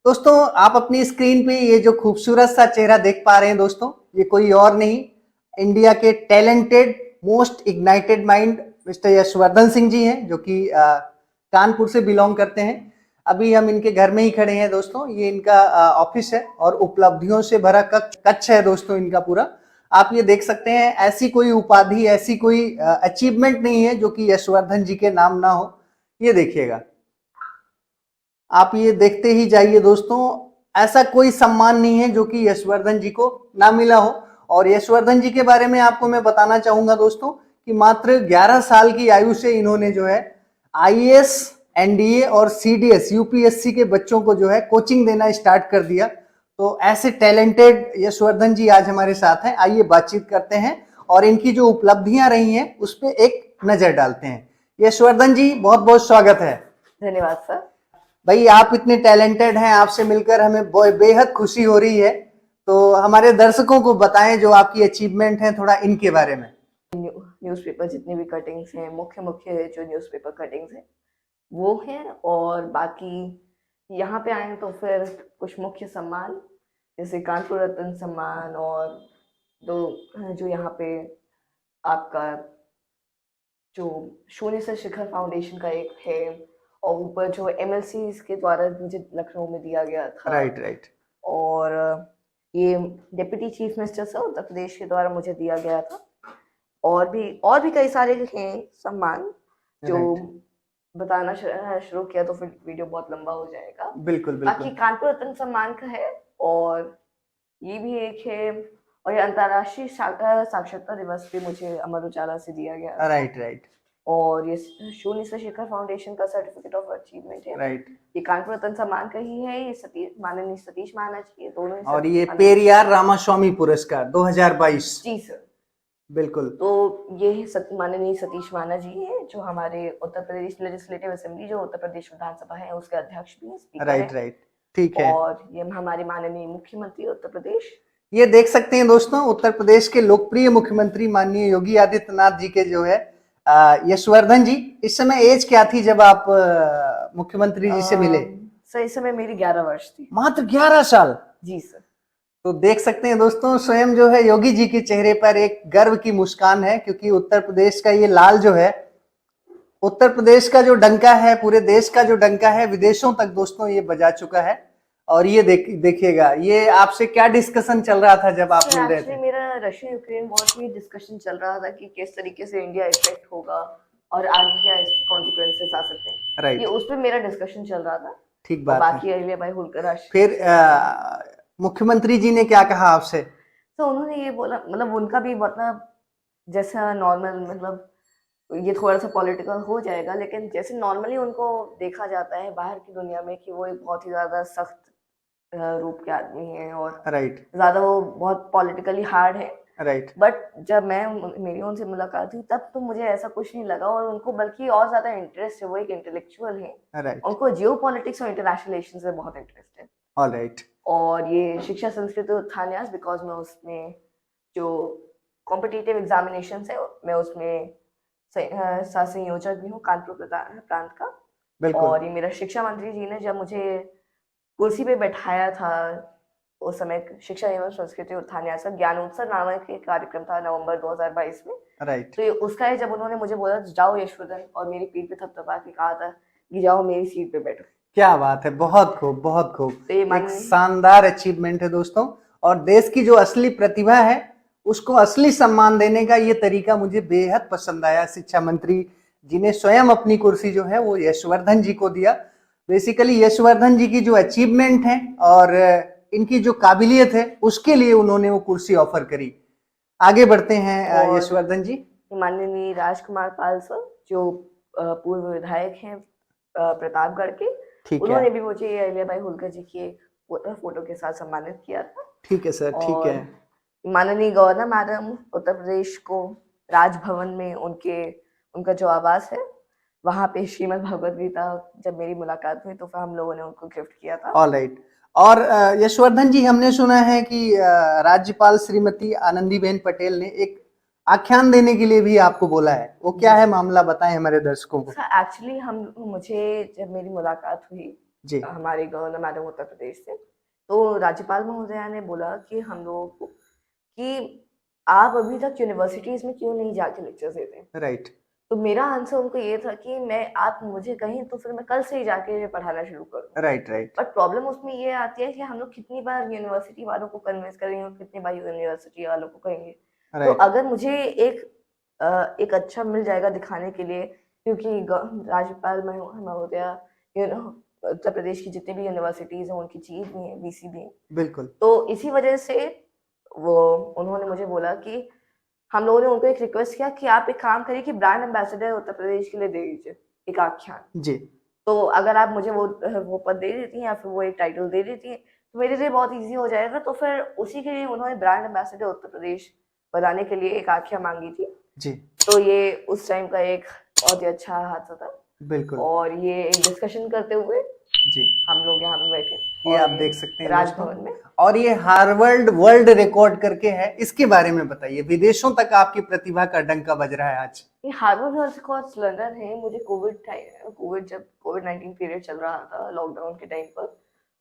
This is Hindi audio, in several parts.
दोस्तों आप अपनी स्क्रीन पे ये जो खूबसूरत सा चेहरा देख पा रहे हैं दोस्तों, ये कोई और नहीं, इंडिया के talented most ignited mind mister Yashvardhan Singh ji हैं, जो कि कानपुर से बिलोंग करते हैं। अभी हम इनके घर में ही खड़े हैं दोस्तों। ये इनका ऑफिस है और उपलब्धियों से भरा कच्छ है दोस्तों इनका पूरा। आप ये देख सकते हैं, ऐसी कोई उपाधि, ऐसी कोई अचीवमेंट नहीं है जो कि यशवर्धन जी के नाम ना हो। ये देखिएगा, आप ये देखते ही जाइए दोस्तों, ऐसा कोई सम्मान नहीं है जो कि यशवर्धन जी को ना मिला हो। और यशवर्धन जी के बारे में आपको मैं बताना चाहूंगा दोस्तों कि मात्र 11 साल की आयु से इन्होंने जो है आईएएस, एनडीए और सीडीएस, यूपीएससी के बच्चों को जो है कोचिंग देना स्टार्ट कर दिया। तो ऐसे टैलेंटेड यशवर्धन जी आज हमारे साथ हैं। आइए बातचीत करते हैं और इनकी जो उपलब्धियां रही हैं उस पर एक नजर डालते हैं। यशवर्धन जी, बहुत बहुत स्वागत है। धन्यवाद सर। भाई आप इतने टैलेंटेड हैं, आपसे मिलकर हमें बेहद खुशी हो रही है। तो हमारे दर्शकों को बताएं जो आपकी अचीवमेंट है, थोड़ा इनके बारे में। न्यूज़पेपर जितनी भी कटिंग्स हैं, मुख्य मुख्य जो न्यूज़पेपर कटिंग्स हैं वो हैं, और बाकी यहाँ पे आए तो फिर कुछ मुख्य सम्मान जैसे कानपुर रत्न सम्मान, और जो यहाँ पे आपका जो शून्य से शिखर फाउंडेशन का एक है, और ऊपर जो एमएलसी के द्वारा मुझे लखनऊ में दिया गया था। राइट। और ये deputy chief minister sir Uttar Pradesh के द्वारा मुझे दिया गया था। और भी कई सारे हैं सम्मान जो बताना शुरू किया तो फिर वीडियो बहुत लंबा हो जाएगा। बिल्कुल बाकी कानपुर रत्न सम्मान का है, और ये भी एक है, और ये अंतर्राष्ट्रीय साक्षरता दिवस भी मुझे अमर उजाला से दिया गया। राइट। और ये शून्य से शिखर फाउंडेशन का सर्टिफिकेट ऑफ अचीवमेंट है। राइट। ये कानपुर रत्न सम्मान का ही है। ये माननीय सतीश महाना जी दोनों ही। और ये पेरियार रामास्वामी पुरस्कार 2022। जी सर, बिल्कुल। तो ये माननीय सतीश महाना जी हैं, जो हमारे उत्तर प्रदेश लेजिस्लेटिव असेंबली, जो उत्तर प्रदेश विधानसभा है, उसके अध्यक्ष भी हैं, स्पीकर हैं। राइट, ठीक है। और ये हमारे माननीय मुख्यमंत्री उत्तर प्रदेश। ये देख सकते हैं दोस्तों, उत्तर प्रदेश के लोकप्रिय मुख्यमंत्री माननीय योगी आदित्यनाथ जी के जो है यशवर्धन जी। इस समय एज क्या थी जब आप मुख्यमंत्री जी से मिले? सर इस समय मेरी 11 वर्ष थी। मात्र 11 साल? जी सर। तो देख सकते हैं दोस्तों, स्वयं जो है योगी जी के चेहरे पर एक गर्व की मुस्कान है, क्योंकि उत्तर प्रदेश का ये लाल जो है, उत्तर प्रदेश का जो डंका है, पूरे देश का जो डंका है, विदेशों तक दोस्तों ये बजा चुका है। और ये देखिएगा, ये आपसे क्या डिस्कशन चल रहा था जब आप मिल रहे थे? मेरा रशिया यूक्रेन वॉर में डिस्कशन चल रहा था कि किस तरीके से इंडिया इफेक्ट होगा और आगे क्या इसके कॉन्सिक्वेंसेस आ सकते हैं। राइट। ये उस पर मेरा डिस्कशन चल रहा था। ठीक बात बाकी है। अहिल्या बाई होलकर फिर मुख्यमंत्री जी ने क्या कहा आपसे? तो उन्होंने ये बोला, मतलब उनका भी मतलब जैसा नॉर्मल, मतलब ये थोड़ा सा पॉलिटिकल हो जाएगा, लेकिन जैसे नॉर्मली उनको देखा जाता है बाहर की दुनिया में कि वो एक बहुत ही ज्यादा सख्त रूप के आदमी हैं, और राइट, ज्यादा वो बहुत पॉलिटिकली हार्ड है। राइट। बट जब मेरी उनसे मुलाकात हुई तब तो मुझे ऐसा कुछ नहीं लगा, और उनको बल्कि और ज्यादा इंटरेस्ट है। वो एक इंटेलेक्चुअल है। राइट। उनको जियो पॉलिटिक्स और इंटरनेशनल रिलेशंस में बहुत इंटरेस्ट है। ऑलराइट। और ये शिक्षा संस्कृति उत्थान्यास, बिकॉज मैं उसमें जो कॉम्पिटिटिव एग्जामिनेशन है मैं उसमें संयोजक भी हूँ कानपुर प्रांत का। बिल्कुल। और ये मेरा शिक्षा मंत्री जी ने जब मुझे कुर्सी पे बैठाया था, उस समय शिक्षा एवं संस्कृति उत्थान्यास ज्ञानोत्सव नामक एक कार्यक्रम था नवंबर 2022 में। राइट। तो ये उसका है, जब उन्होंने मुझे बोला जाओ यशवर्धन, और मेरी पीठ पे थपथपा के कहा था कि जाओ मेरी सीट पे बैठो। क्या बात है, बहुत खूब, बहुत खूब। तो ये एक शानदार अचीवमेंट है दोस्तों। और देश की जो असली प्रतिभा है उसको असली सम्मान देने का ये तरीका मुझे बेहद पसंद आया। शिक्षा मंत्री जी ने स्वयं अपनी कुर्सी जो है वो यशवर्धन जी को दिया। बेसिकली यशवर्धन जी की जो अचीवमेंट है और इनकी जो काबिलियत है उसके लिए उन्होंने वो कुर्सी ऑफर करी। आगे बढ़ते हैं यशवर्धन जी। माननीय राजकुमार पाल सर, जो पूर्व विधायक हैं प्रतापगढ़ के, उन्होंने भी मुझे अहिल्या बाई होलकर जी की फोटो के साथ सम्मानित किया था। ठीक है सर, ठीक है। माननीय गवर्नर मैडम उत्तर प्रदेश को राजभवन में उनका जो आवास है वहां पे श्रीमद् भगवद गीता जब मेरी मुलाकात हुई तो फिर हम लोगों ने उनको गिफ्ट किया था। ऑलराइट। और यशवर्धन जी, हमने सुना है कि राज्यपाल श्रीमती आनंदीबेन पटेल ने एक आख्यान देने के लिए भी आपको बोला है। वो क्या है मामला, बताएं हमारे दर्शकों को। एक्चुअली मुझे जब मेरी मुलाकात हुई जी हमारे गवर्नर मैडम उत्तर प्रदेश से। तो राज्यपाल महोदया ने बोला कि हम लोगों को कि आप अभी तक यूनिवर्सिटीज में क्यों नहीं जाके लेक्चर्स देते हैं। राइट तो मेरा आंसर उनको ये था कि मैं आप मुझे कहें तो फिर मैं कल से ही जाके पढ़ाना शुरू करूँ। राइट राइट बट प्रॉब्लम उसमें ये आती है कि हम लोग कितनी बार यूनिवर्सिटी वालों को कन्विंस करेंगे और कितनी बार यूनिवर्सिटी वालों को कहेंगे। तो राइट अगर मुझे एक अच्छा मिल जाएगा दिखाने के लिए, क्योंकि राज्यपाल महोदया उत्तर प्रदेश की जितनी भी यूनिवर्सिटीज हैं उनकी चीफ भी हैं, वीसी भी हैं। बिल्कुल तो इसी वजह से वो उन्होंने मुझे बोला कि हम लोगों ने उनको एक रिक्वेस्ट किया कि आप एक काम करिए कि ब्रांड एम्बेसडर उत्तर प्रदेश के लिए दे दीजिए एक आख्यान। जी तो अगर आप मुझे वो पद दे देती हैं या फिर वो एक टाइटल दे देती हैं तो मेरे लिए बहुत इजी हो जाएगा। तो फिर उसी के लिए उन्होंने ब्रांड एम्बेसडर उत्तर प्रदेश बनाने के लिए एक आख्या मांगी थी। जी तो ये उस टाइम का एक बहुत ही अच्छा हादसा था। बिल्कुल और ये एक डिस्कशन करते हुए जी हम लोग यहाँ पे बैठे ये और आप देख सकते हैं दोस्तों, राजभवन में। और ये हार्वर्ड वर्ल्ड रिकॉर्ड करके है, इसके बारे में बताइए, विदेशों तक आपकी प्रतिभा का डंका बज रहा है आज। ये हार्वर्ड वर्ल्ड रिकॉर्ड्स लंदन है। मुझे जब कोविड-19 पीरियड चल रहा था लॉकडाउन के टाइम पर,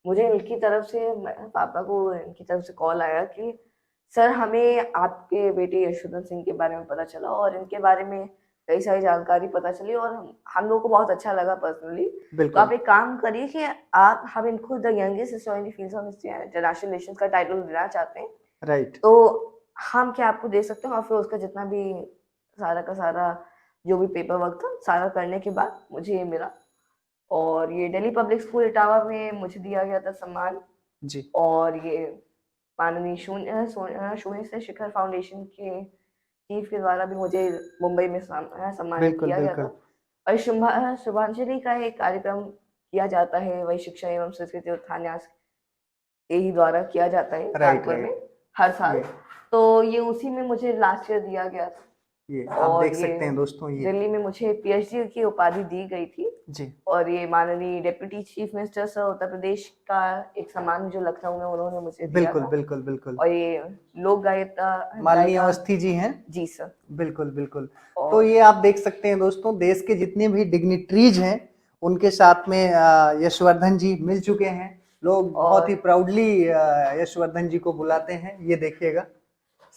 मुझे इनकी तरफ से पापा को इनकी तरफ से कॉल आया कि सर हमें आपके बेटे यशोधन सिंह के बारे में पता चला और इनके बारे में कई सारी जानकारी पता चली और हम लोगों को बहुत अच्छा लगा पर्सनली। तो आप बिल्कुल एक काम करिए कि आप हम इनको the youngest historian in the field of international relations का टाइटल देना चाहते हैं। राइट तो हम क्या आपको दे सकते हैं और फिर उसका जितना भी सारा का सारा जो भी पेपर वर्क था सारा करने के बाद मुझे ये मिला। और ये दिल्ली पब्लिक स्कूल इटावा में मुझे दिया गया था सम्मान। जी और ये माननीय शून्य से शिखर फाउंडेशन के चीफ के द्वारा भी मुझे मुंबई में सम्मानित बिल्कुल किया गया था। बिल्कुल और शुभांजलि का एक कार्यक्रम किया जाता है वही शिक्षा एवं संस्कृति उत्थान न्यास के ही द्वारा किया जाता है राइट कानपुर में राइट हर साल। ये तो ये उसी में मुझे लास्ट ईयर दिया गया था। ये आप और देख ये सकते हैं दोस्तों, ये दिल्ली में मुझे पीएचडी की उपाधि दी गई थी। जी और ये माननीय deputy chief minister sir Uttar Pradesh का एक सम्मान जो लखनऊ में उन्होंने मुझे दिया बिल्कुल था। बिल्कुल बिल्कुल और ये लोक गायिका माननीय गायिका अवस्थी जी हैं। जी सर। बिल्कुल बिल्कुल तो और ये आप देख सकते हैं दोस्तों, देश के जितने भी डिग्निटरीज हैं उनके साथ में यशवर्धन जी मिल चुके हैं। लोग बहुत ही और प्राउडली यशवर्धन जी को बुलाते हैं। ये देखिएगा,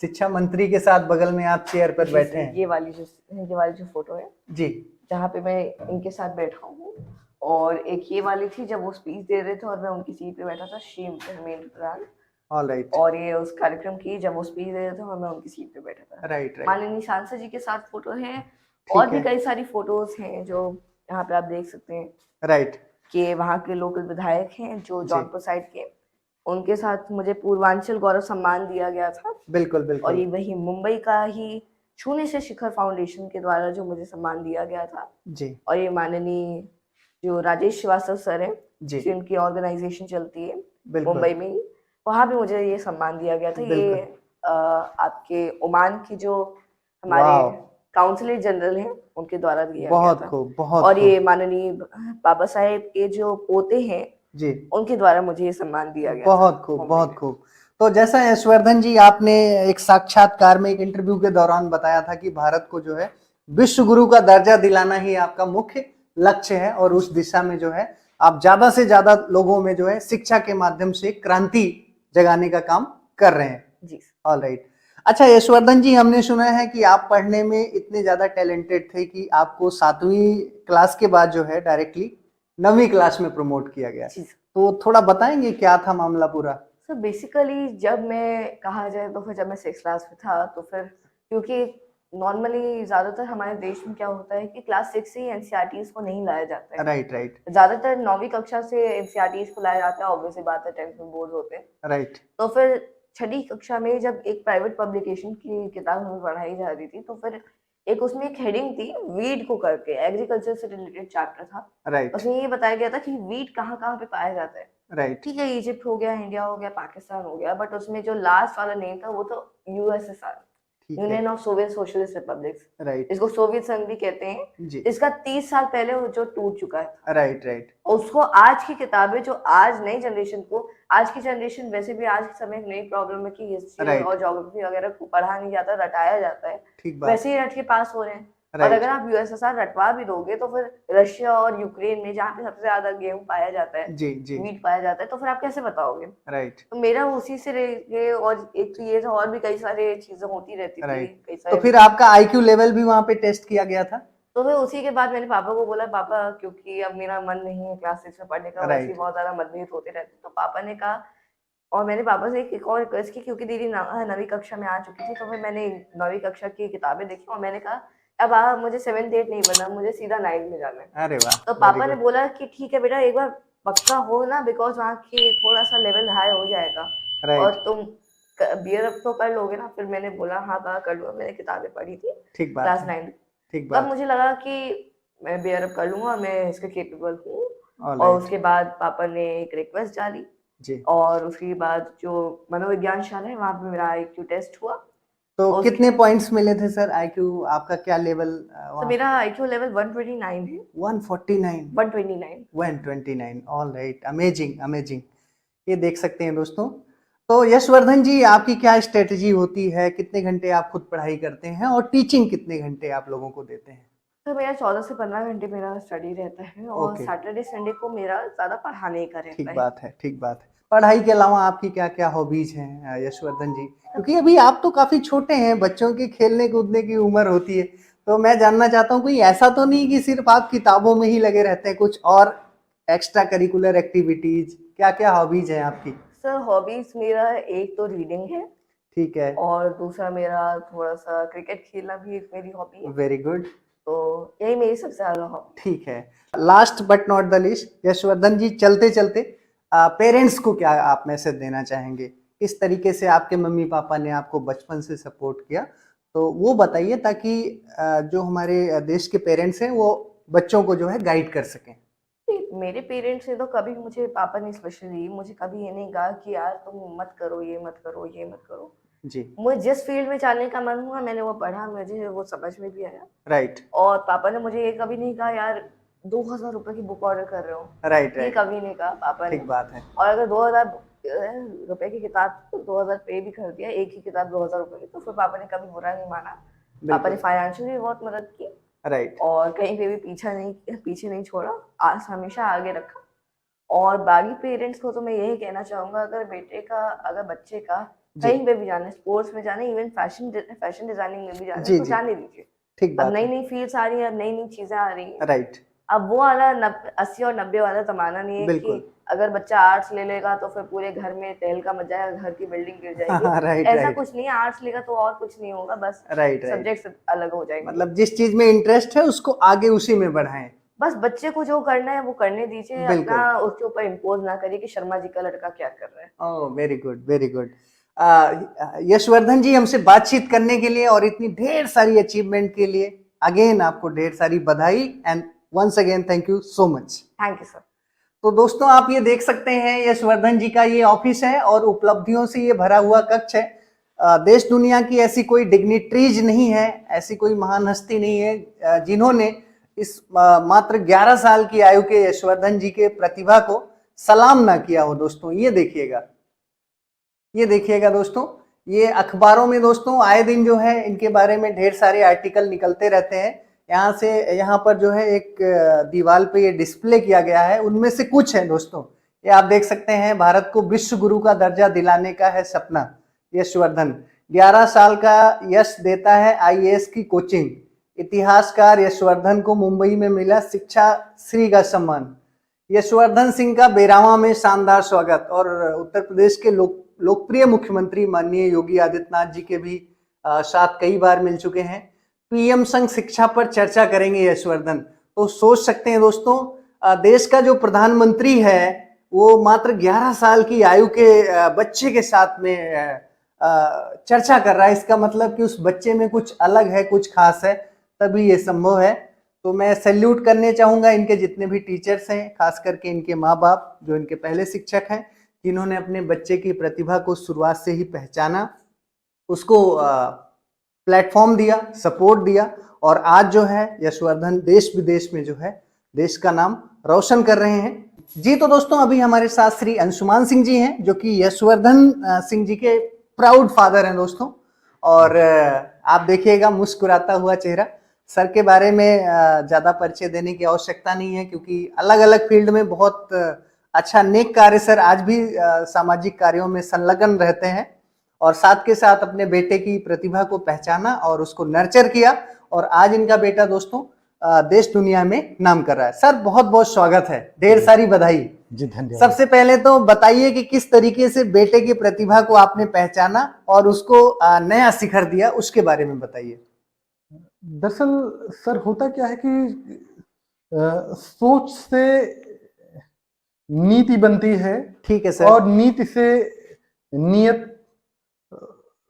शिक्षा मंत्री के साथ बगल में आप चेयर पर जी बैठे सर, हैं। ये वाली जो फोटो है जी जहाँ पे मैं इनके साथ बैठा हूँ। और एक ये वाली थी जब वो स्पीच दे रहे थे और मैं उनकी सीट पे बैठा था, श्री धर्मेंद्र प्रधान। ऑल राइट और ये उस कार्यक्रम की जब वो स्पीच दे रहे थे और मैं उनकी सीट पे बैठा था। राइट राइट माननीय सांसद जी के साथ फोटो है। और ठीक भी है कई सारी फोटोज हैं जो यहाँ पे आप देख सकते हैं राइट कि वहाँ के लोकल विधायक हैं जो जी जौनपुर साइड के, उनके साथ मुझे पूर्वांचल गौरव सम्मान दिया गया था। बिल्कुल और बिल्कुल ये वही मुंबई का ही शून्य से शिखर फाउंडेशन के द्वारा जो मुझे सम्मान दिया गया था। जी और ये माननीय जो राजेश श्रीवास्तव सर हैं जी जिनकी ऑर्गेनाइजेशन चलती है बिल्कुल मुंबई में ही, वहाँ भी मुझे ये सम्मान दिया गया था। ये बिल्कुल आपके ओमान की जो हमारे वाह, काउंसलर जनरल हैं उनके द्वारा दिया गया बहुत था। खूब बहुत और ये खूब माननीय बाबा साहेब के जो पोते हैं जी उनके द्वारा मुझे ये सम्मान दिया गया था बहुत खूब मुंबई बहुत में। खूब। तो जैसा यशवर्धन जी आपने एक साक्षात्कार में एक इंटरव्यू के दौरान बताया था कि भारत को जो है विश्व गुरु का दर्जा दिलाना ही आपका मुख्य लक्ष्य है, और उस दिशा में जो है आप ज्यादा से ज्यादा लोगों में जो है शिक्षा के माध्यम से क्रांति जगाने का काम कर रहे हैं। जी ऑल राइट। अच्छा यशवर्धन जी, हमने सुना है कि आप पढ़ने में इतने ज्यादा टैलेंटेड थे कि आपको 7वीं क्लास के बाद जो है डायरेक्टली 9वीं क्लास में प्रमोट किया गया। जी तो थोड़ा बताएंगे क्या था मामला पूरा। सर। बेसिकली जब मैं कहा जाए तो फिर जब मैं 6 क्लास में था तो फिर क्योंकि नॉर्मली ज़्यादातर हमारे देश में क्या होता है कि क्लास 6 से ही एनसीईआरटीज़ को नहीं लाया जाता है। राइट राइट ज़्यादातर 9वीं कक्षा से एनसीईआरटीज़ को लाया जाता है, ऑब्वियस सी बात है 10th में बोर्ड होते हैं। राइट तो फिर छठी कक्षा में जब एक प्राइवेट पब्लिकेशन की किताब हमें पढ़ाई जा रही थी तो फिर एक उसमें एक हेडिंग थी वीड को करके, एग्रीकल्चर से रिलेटेड चैप्टर था। राइट उसमें ये बताया गया था कि वीड कहाँ कहाँ पे पाया जाता है। राइट ठीक है, इजिप्ट हो गया, इंडिया हो गया, पाकिस्तान हो गया, बट उसमें जो लास्ट वाला नेम था वो तो यूएसएसआर, ठीक है union of Soviet socialist republics, right इसको सोवियत संघ भी कहते हैं। जी इसका 30 साल पहले वो जो टूट चुका है, राइट राइट उसको आज की किताबें जो आज नई जनरेशन को, आज की जनरेशन वैसे भी आज के समय एक नई प्रॉब्लम है कि हिस्ट्री राइट और ज्योग्राफी वगैरह को पढ़ा नहीं जाता, रटाया जाता है, ठीक बात वैसे ही रट के पास हो रहे हैं। और राइट। अगर आप यूएसएसआर रटवा भी दोगे तो फिर रशिया और यूक्रेन में जहाँ पे सबसे ज्यादा गेहूं पाया जाता है, जी जी। वीट पाया जाता है, तो फिर आप कैसे बताओगे? राइट तो मेरा उसी से रह और एक तो ये था, और भी कई सारे चीजें होती रहती थी, राइट। कई तो सारे। फिर आपका आईक्यू लेवल भी वहां पे टेस्ट किया गया था? तो फिर उसी के बाद मैंने पापा को बोला, पापा क्योंकि अब मेरा मन नहीं है क्लास 6 में पढ़ने का, वैसे ही राइट। बहुत ज्यादा मतभेद होते रहते, तो पापा ने कहा, और मैंने पापा से एक और रिक्वेस्ट की, क्योंकि दीदी नवीं कक्षा में आ चुकी थी, तो फिर मैंने नवीं कक्षा की किताबें देखी और मैंने कहा अब मुझे 7th 8 नहीं बनना, मुझे सीधा 9 में जाना है। अरे वाह, तो वेरी पापा ने गुड। बोला कि ठीक है बेटा, एक बार पक्का हो ना, बिकॉज वहाँ की थोड़ा सा लेवल हाई हो जाएगा और राइट। तुम बियर अप तो कर लोगे ना। फिर मैंने बोला हाँ पापा कर लूंगा, मैंने किताबें पढ़ी थी ठीक बात क्लास है। 9। ठीक तब बात। मुझे लगा कि मैं बियर अप कर लूंगा, मैं इसके केपेबल हूँ। ऑल और राइट। उसके बाद पापा ने एक रिक्वेस्ट डाली, जी। और उसके बाद जो मनोविज्ञान शाला है वहाँ पे मेरा आईक्यू टेस्ट हुआ। तो और कितने पॉइंट्स मिले थे सर? आईक्यू आपका क्या लेवल तो वहाँ पे? मेरा आईक्यू लेवल 129 है। 149। 129। 129, ऑल राइट, अमेजिंग अमेजिंग। ये देख सकते हैं दोस्तों। तो यशवर्धन जी, आपकी क्या स्ट्रेटजी होती है? कितने घंटे आप खुद पढ़ाई करते हैं और टीचिंग कितने घंटे आप लोगों को देते हैं? तो मेरा 14 से 15 घंटे मेरा स्टडी रहता है, और ओके। सैटरडे संडे को मेरा ज़्यादा पढ़ाने का रहता ठीक है। बात है, ठीक बात है। पढ़ाई के अलावा आपकी क्या क्या हॉबीज हैं यशवर्धन जी? क्योंकि अभी आप तो काफी छोटे हैं, बच्चों की खेलने कूदने की उम्र होती है, तो मैं जानना चाहता हूँ कोई ऐसा तो नहीं कि सिर्फ आप किताबों में ही लगे रहते हैं, कुछ और एक्स्ट्रा करिकुलर एक्टिविटीज, क्या क्या हॉबीज हैं आपकी? सर हॉबीज मेरा एक तो रीडिंग है, ठीक है। और दूसरा मेरा थोड़ा सा क्रिकेट खेलना भी एक मेरी हॉबी है। Very good. तो यही मेरी सबसे ज़्यादा हॉबी। ठीक है। Last but not the least, Yashvardhan ji, चलते चलते पेरेंट्स को क्या आप मैसेज देना चाहेंगे? किस तरीके से आपके मम्मी पापा ने आपको बचपन से सपोर्ट किया, तो वो बताइए, ताकि जो हमारे देश के पेरेंट्स हैं वो बच्चों को जो है गाइड कर सकें। मेरे पेरेंट्स ने तो कभी मुझे, पापा ने स्पेशली मुझे कभी ये नहीं कहा कि यार तुम मत करो, ये मत करो, ये मत करो। जी। मुझे जिस फील्ड में जाने का मन हुआ मैंने वो पढ़ा, मुझे वो समझ में भी आया। राइट और पापा ने मुझे ये कभी नहीं कहा यार 2000 रुपए की बुक ऑर्डर कर रहे हो, राइट। ये राइट। कभी नहीं कहा पापा ने। ठीक बात है। और अगर 2000 रुपए की किताब तो 2000 पे भी कर दिया, एक ही किताब 2000 रुपए की, तो फिर पापा ने कभी बुरा नहीं माना। पापा ने बिल्कुल। फाइनेंशियली भी बहुत मदद की, राइट। और कहीं पे भी पीछे नहीं छोड़ा, आज हमेशा आगे रखा। और बाकी पेरेंट्स को तो मैं यही कहना चाहूंगा, अगर बच्चे का जी कहीं पे भी जाना है, स्पोर्ट्स में जाना है, इवन फैशन डिजाइनिंग में भी जाना है, जी। तो जी, जाने दीजिए। ठीक अब बात नई है। नई फील्ड्स आ रही हैं, अब नई नई चीजें आ रही हैं। राइट। अब वो वाला 80 और 90 वाला जमाना नहीं है कि बिल्कुल। अगर बच्चा आर्ट्स ले लेगा तो फिर पूरे घर में तहलका मच जाएगा, घर की बिल्डिंग गिर जाएगी। हाँ, राइट ऐसा राइट। कुछ नहीं है, आर्ट्स लेगा तो और कुछ नहीं होगा, बस राइट राइट। सब्जेक्ट्स अलग हो जाएंगे। मतलब जिस चीज में इंटरेस्ट है उसको आगे उसी में बढ़ाएं। बस बच्चे को जो करना है वो करने दीजिए, अपना बिल्कुल। उसके ऊपर इम्पोज ना करिए कि शर्मा जी का लड़का क्या कर रहा है। Oh, very good very good. Yashvardhan ji, हमसे बातचीत करने के लिए और इतनी ढेर सारी अचीवमेंट के लिए अगेन आपको ढेर सारी बधाई, and once again thank you so much. Thank you sir. तो दोस्तों, आप ये देख सकते हैं यशवर्धन जी का ये ऑफिस है और उपलब्धियों से ये भरा हुआ कक्ष है। देश दुनिया की ऐसी कोई डिग्निटरीज नहीं है, ऐसी कोई महान हस्ती नहीं है जिन्होंने इस मात्र 11 साल की आयु के यशवर्धन जी के प्रतिभा को सलाम ना किया हो। दोस्तों ये देखिएगा, ये देखिएगा दोस्तों, ये अखबारों में दोस्तों आए दिन जो है इनके बारे में ढेर सारे आर्टिकल निकलते रहते हैं। यहाँ पर जो है एक दीवार पे ये डिस्प्ले किया गया है, उनमें से कुछ है दोस्तों। ये आप देख सकते हैं, भारत को विश्व गुरु का दर्जा दिलाने का है सपना। यशवर्धन 11 साल का यश देता है आईएएस की कोचिंग। इतिहासकार यशवर्धन को मुंबई में मिला शिक्षा श्री का सम्मान। यशवर्धन सिंह का बेरावा में शानदार स्वागत। और उत्तर प्रदेश के लोकप्रिय मुख्यमंत्री माननीय योगी आदित्यनाथ जी के भी साथ कई बार मिल चुके हैं। पीएम संग शिक्षा पर चर्चा करेंगे यशवर्धन। तो सोच सकते हैं दोस्तों, देश का जो प्रधानमंत्री है वो मात्र 11 साल की आयु के बच्चे के साथ में चर्चा कर रहा है। इसका मतलब कि उस बच्चे में कुछ अलग है, कुछ खास है, तभी ये संभव है। तो मैं सैल्यूट करने चाहूंगा इनके जितने भी टीचर्स हैं, खास करके इनके माँ बाप जो इनके पहले शिक्षक हैं, जिन्होंने अपने बच्चे की प्रतिभा को शुरुआत से ही पहचाना, उसको प्लेटफॉर्म दिया, सपोर्ट दिया, और आज जो है यशवर्धन देश विदेश में जो है देश का नाम रोशन कर रहे हैं। जी तो दोस्तों, अभी हमारे साथ श्री अंशुमान सिंह जी हैं, जो कि यशवर्धन सिंह जी के प्राउड फादर हैं दोस्तों। और आप देखिएगा मुस्कुराता हुआ चेहरा। सर के बारे में ज्यादा परिचय देने की आवश्यकता नहीं है, क्योंकि अलग अलग फील्ड में बहुत अच्छा नेक कार्य सर आज भी सामाजिक कार्यों में संलग्न रहते हैं, और साथ के साथ अपने बेटे की प्रतिभा को पहचाना और उसको नर्चर किया, और आज इनका बेटा दोस्तों देश दुनिया में नाम कर रहा है। सर बहुत बहुत स्वागत है, ढेर सारी बधाई जी। धन्यवाद। सबसे पहले तो बताइए कि किस तरीके से बेटे की प्रतिभा को आपने पहचाना और उसको नया शिखर दिया, उसके बारे में बताइए। दरअसल सर होता क्या है कि सोच से नीति बनती है, ठीक है सर। और नीति से नियत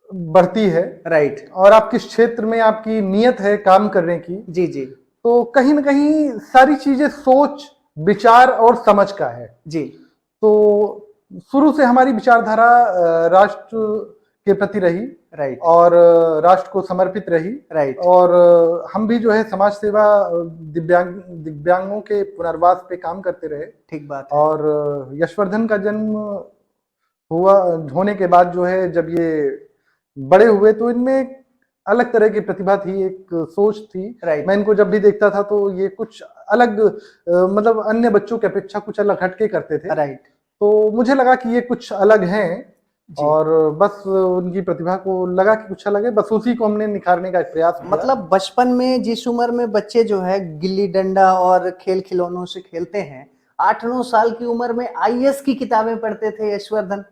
बढ़ती है। राइट। और आप किस क्षेत्र में आपकी नियत है काम करने की, जी जी तो कहीं ना कहीं सारी चीजें सोच, विचार और समझ का है। जी। तो शुरू से हमारी विचारधारा राष्ट्र के प्रति रही, राइट। और राष्ट्र को समर्पित रही। राइट। और हम भी जो है समाज सेवा, दिव्यांगों के पुनर्वास पे काम करते रहे। ठीक बात है। और यशवर्धन का जन्म होने के बाद जो है, जब ये बड़े हुए तो इनमें एक अलग तरह की प्रतिभा थी, एक सोच थी। राइट। मैं इनको जब भी देखता था तो ये कुछ अलग, मतलब अन्य बच्चों की अपेक्षा कुछ अलग हटके करते थे। राइट। तो मुझे लगा कि ये कुछ अलग हैं, जी। और बस उनकी प्रतिभा को लगा कि कुछ अलग है, बस उसी को हमने निखारने का प्रयास किया। मतलब बचपन में जिस उम्र में बच्चे जो है गिल्ली डंडा और खेल खिलौनों से खेलते हैं, 8-9 साल की उम्र में आईएएस की किताबें पढ़ते थे यशवर्धन,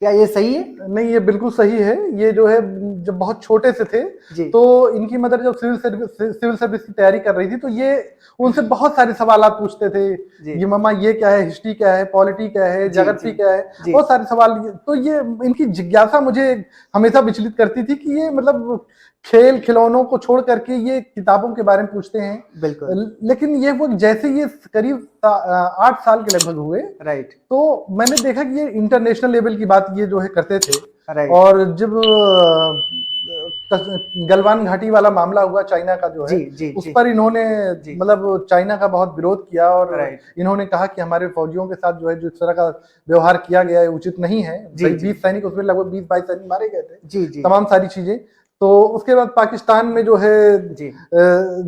क्या ये सही है? नहीं, ये बिल्कुल सही है। ये जो है जब बहुत छोटे से थे जी। तो इनकी मदर जब सिविल सर्विस की तैयारी कर रही थी तो ये उनसे बहुत सारे सवाल पूछते थे। जी। ये मम्मा ये क्या है, हिस्ट्री क्या है, पॉलिटी क्या है, जी, ज्योग्राफी जी, क्या है, जी। बहुत सारे सवाल। तो ये इनकी जिज्ञासा मुझे हमेशा विचलित करती थी कि ये मतलब खेल खिलौनों को छोड़ करके ये किताबों के बारे में पूछते हैं। बिल्कुल। लेकिन ये वो जैसे ये करीब 8 साल के लगभग हुए, राइट। तो मैंने देखा कि ये इंटरनेशनल लेवल की बात ये जो है करते थे। राइट। और जब गलवान घाटी वाला मामला हुआ चाइना का जो है, जी जी उस जी पर इन्होंने जी। मतलब चाइना का बहुत विरोध किया, और राइट। इन्होंने कहा कि हमारे फौजियों के साथ जो है जिस तरह का व्यवहार किया गया है उचित नहीं है। जी, जी। 20 सैनिक, उसमें लगभग 20-22 सैनिक मारे गए थे। जी जी तमाम सारी चीजें। तो उसके बाद पाकिस्तान में जो है जी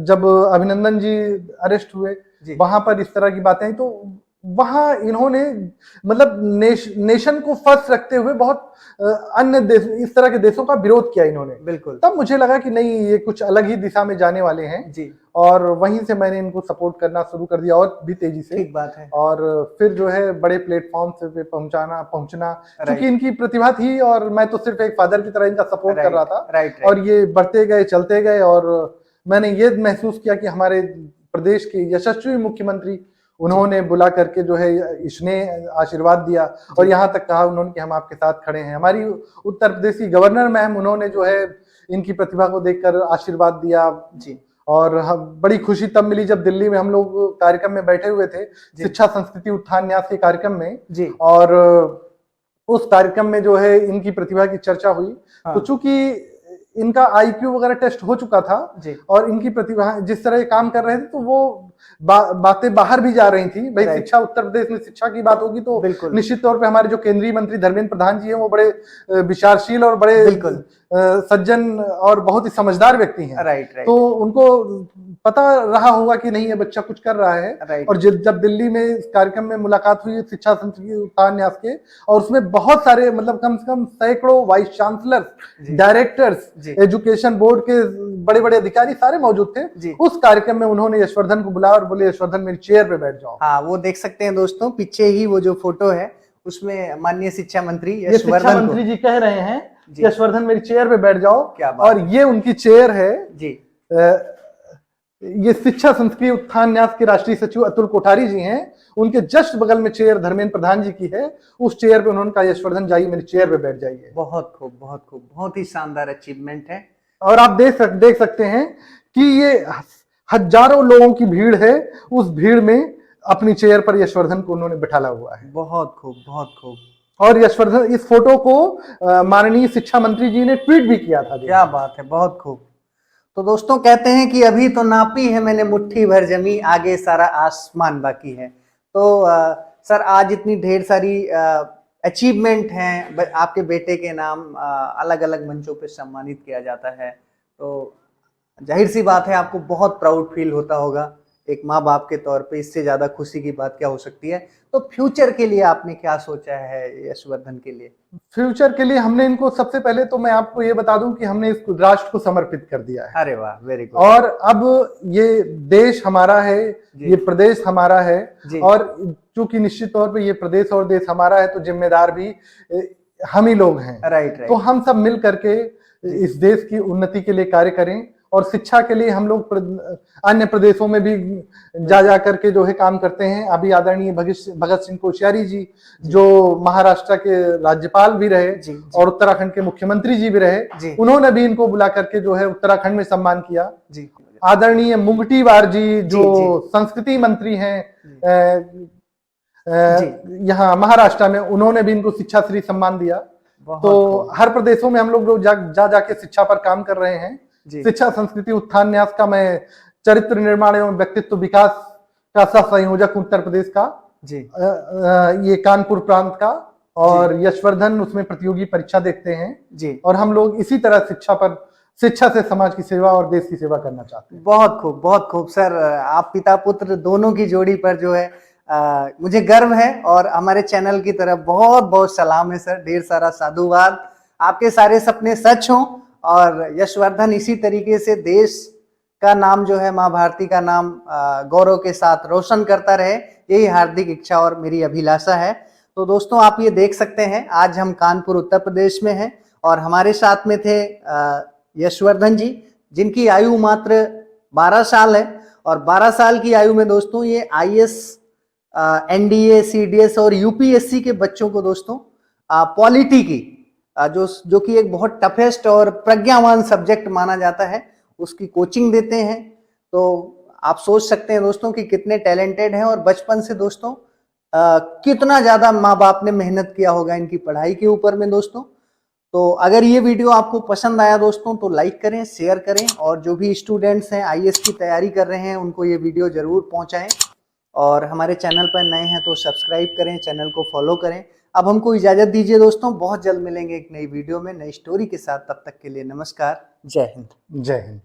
जब अभिनंदन जी अरेस्ट हुए, जी। वहां पर इस तरह की बातें आई, तो वहां इन्होंने मतलब नेशन को फर्स्ट रखते हुए बहुत अन्य देश, इस तरह के देशों का विरोध किया इन्होंने। बिल्कुल। तब मुझे लगा कि नहीं, ये कुछ अलग ही दिशा में जाने वाले हैं। जी। और वहीं से मैंने इनको सपोर्ट करना शुरू कर दिया, और भी तेजी से। ठीक बात है। और फिर जो है बड़े प्लेटफॉर्म पे पहुंचना, क्योंकि राइट। इनकी प्रतिभा थी और मैं तो सिर्फ एक फादर की तरह इनका सपोर्ट कर रहा था। राइट। और ये बढ़ते गए, चलते गए, और मैंने ये महसूस किया कि हमारे प्रदेश के यशस्वी मुख्यमंत्री, उन्होंने बुला करके जो है इसने आशीर्वाद दिया, और यहाँ तक कहा उन्होंने कि हम आपके साथ खड़े हैं। हमारी उत्तर प्रदेश की गवर्नर मैम, उन्होंने जो है इनकी प्रतिभा को देखकर आशीर्वाद दिया। जी। और हम बड़ी खुशी तब मिली जब दिल्ली में हम लोग कार्यक्रम में बैठे हुए थे, शिक्षा संस्कृति उत्थान न्यास के कार्यक्रम में। जी। और उस कार्यक्रम में जो है इनकी प्रतिभा की चर्चा हुई। हाँ। तो चूंकि इनका आईक्यू वगैरह टेस्ट हो चुका था, जी। और इनकी प्रतिभा जिस तरह ये काम कर रहे थे, तो वो बातें बाहर भी जा रही थी। भाई शिक्षा, उत्तर प्रदेश में शिक्षा की बात होगी तो बिल्कुल। निश्चित तौर पे हमारे जो केंद्रीय मंत्री धर्मेंद्र प्रधान जी हैं, वो बड़े विचारशील और बड़े बिल्कुल सज्जन और बहुत ही समझदार व्यक्ति हैं। राइट। राइट। तो उनको पता रहा होगा कि नहीं, ये बच्चा कुछ कर रहा है। राइट। और जब दिल्ली में इस कार्यक्रम में मुलाकात हुई शिक्षा संस्कृति उत्थान न्यास के, और उसमें बहुत सारे, मतलब कम से कम सैकड़ों vice chancellor, directors, education board के बड़े बड़े अधिकारी सारे मौजूद थे। उस कार्यक्रम में उन्होंने यशवर्धन को बुलाया और बोले, यशवर्धन मेरी चेयर पे बैठ जाओ। हाँ, वो देख सकते हैं दोस्तों, पीछे ही वो जो फोटो है उसमें माननीय शिक्षा मंत्री शिक्षा यशवर्धन मंत्री जी कह रहे हैं, यशवर्धन मेरी चेयर पे बैठ जाओ। क्या बात। और ये उनकी चेयर है जी। ये शिक्षा संस्कृति उत्थान न्यास के राष्ट्रीय सचिव अतुल कोठारी जी हैं। उनके जस्ट बगल में चेयर धर्मेंद्र प्रधान जी की है। उस चेयर पे उन्होंने कहा, यशवर्धन जाइए मेरी चेयर पे बैठ जाइए। बहुत खूब, बहुत खूब, बहुत ही शानदार अचीवमेंट है। और आप देख सकते हैं कि ये हजारों लोगों की भीड़ है, उस भीड़ में अपनी चेयर पर यशवर्धन को उन्होंने बिठाला हुआ है। बहुत खूब, बहुत खूब। और यशवर्धन, इस फोटो को माननीय शिक्षा मंत्री जी ने ट्वीट भी किया था। क्या बात है, बहुत खूब। तो दोस्तों कहते हैं कि अभी तो नापी है मैंने मुट्ठी भर जमी, आगे सारा आसमान बाकी है। तो सर आज इतनी ढेर सारी अचीवमेंट हैं, आपके बेटे के नाम अलग अलग मंचों पे सम्मानित किया जाता है। तो जाहिर सी बात है आपको बहुत प्राउड फील होता होगा एक माँ बाप के तौर पे, इससे ज्यादा खुशी की बात क्या हो सकती है। तो फ्यूचर के लिए आपने क्या सोचा है यशवर्धन के लिए? फ्यूचर के लिए हमने इनको, सबसे पहले तो मैं आपको ये बता दूं कि हमने इसको राष्ट्र को समर्पित कर दिया है। अरे वाह, वेरी गुड। और अब ये देश हमारा है, जी। ये प्रदेश हमारा है, जी। और चूंकि निश्चित तौर पे ये प्रदेश और देश हमारा है तो जिम्मेदार भी हम ही लोग हैं। राइट तो राइट। हम सब मिल करके इस देश की उन्नति के लिए कार्य करें, और शिक्षा के लिए हम लोग अन्य प्रदेशों में भी जा करके जो है काम करते हैं। अभी आदरणीय भगत सिंह कोश्यारी जी, जो महाराष्ट्र के राज्यपाल भी रहे जी। और उत्तराखंड के मुख्यमंत्री जी भी रहे, जी। उन्होंने भी इनको बुला करके जो है उत्तराखंड में सम्मान किया। जी। आदरणीय मुंगटीवार जी, जो जी। संस्कृति मंत्री हैं जी। यहाँ महाराष्ट्र में, उन्होंने भी इनको शिक्षा श्री सम्मान दिया। तो हर प्रदेशों में हम लोग जाके शिक्षा पर काम कर रहे हैं। शिक्षा, संस्कृति, उत्थान, न्यास का मैं चरित्र निर्माण एवं व्यक्तित्व विकास का सह संयोजक उत्तर प्रदेश का, जी। ये कानपुर प्रांत का, और यशवर्धन उसमें प्रतियोगी परीक्षा देखते हैं जी। और हम लोग इसी तरह शिक्षा से समाज की सेवा और देश की सेवा करना चाहते हैं। बहुत खूब सर, आप पिता पुत्र दोनों की जोड़ी पर जो है मुझे गर्व है, और हमारे चैनल की तरफ बहुत बहुत सलाम है सर, ढेर सारा साधुवाद। आपके सारे सपने सच हों और यशवर्धन इसी तरीके से देश का नाम जो है, माँ भारती का नाम गौरव के साथ रोशन करता रहे, यही हार्दिक इच्छा और मेरी अभिलाषा है। तो दोस्तों आप ये देख सकते हैं, आज हम कानपुर उत्तर प्रदेश में हैं और हमारे साथ में थे यशवर्धन जी, जिनकी आयु मात्र 12 साल है, और 12 साल की आयु में दोस्तों ये IAS, NDA, CDS और UPSC के बच्चों को दोस्तों पॉलिटी की जो कि एक बहुत टफेस्ट और प्रज्ञावान सब्जेक्ट माना जाता है, उसकी कोचिंग देते हैं। तो आप सोच सकते हैं दोस्तों कि कितने टैलेंटेड हैं, और बचपन से दोस्तों कितना ज्यादा माँ बाप ने मेहनत किया होगा इनकी पढ़ाई के ऊपर में दोस्तों। तो अगर ये वीडियो आपको पसंद आया दोस्तों तो लाइक करें, शेयर करें, और जो भी स्टूडेंट्स हैं IAS की तैयारी कर रहे हैं उनको ये वीडियो जरूर पहुंचाएं, और हमारे चैनल पर नए हैं तो सब्सक्राइब करें, चैनल को फॉलो करें। अब हमको इजाजत दीजिए दोस्तों, बहुत जल्द मिलेंगे एक नई वीडियो में नई स्टोरी के साथ। तब तक के लिए नमस्कार, जय हिंद। जय हिंद।